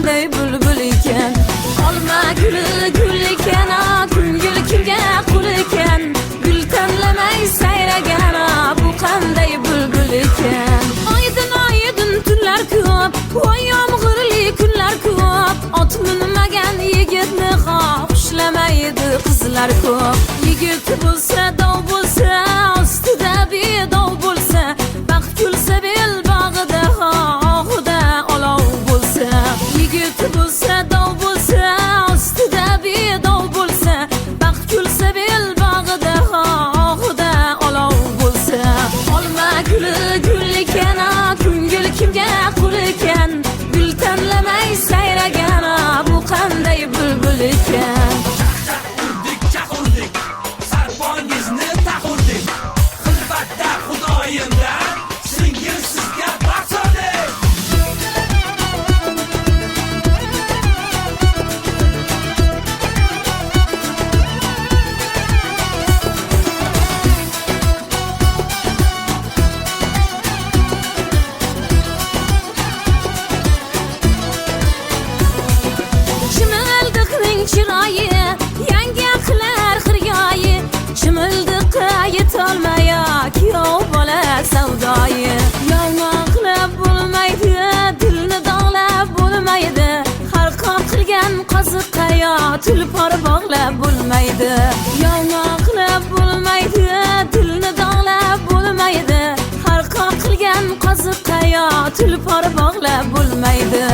qanday bulbul ekan. Olma guli gul ekan, ko'ngil kimga qul ekan. Gul tanlamay sayragan, bu qanday bulbul ekan. Oydin tunlar ko'p, voy yomg'irli kunlar ko'p. Ot minmagan yigitni xushlamaydi qizlar ko'p. Yigit bo'lsa dov bo'lsa, ostida bedov bo'lsa, baxt kulsa bel bog'ida og'ida olov bo'lsa. Yigit bo'lsa dov bo'lsa, ostida bedov bo'lsa, baxt kulsa bel bog'ida og'ida olov bo'lsa. Olma guli gul ekan, ko'ngil kimga qul ekan. Gul tanlamay sayragan, bu qanday bulbul ekan. Chiroyi yangi qilar xiryoyi, chimildiqqa yetolmaya kuyov bola savdoyi. Yomon qilib bo'lmaydi, dilni dog'lab bo'lmaydi. Har qon qilgan qoziqqa yo tulpor bog'lab bo'lmaydi. Yomon qilib bo'lmaydi, dilni dog'lab bo'lmaydi. Har qon qilgan qoziqqa yo tulpor bog'lab bo'lmaydi.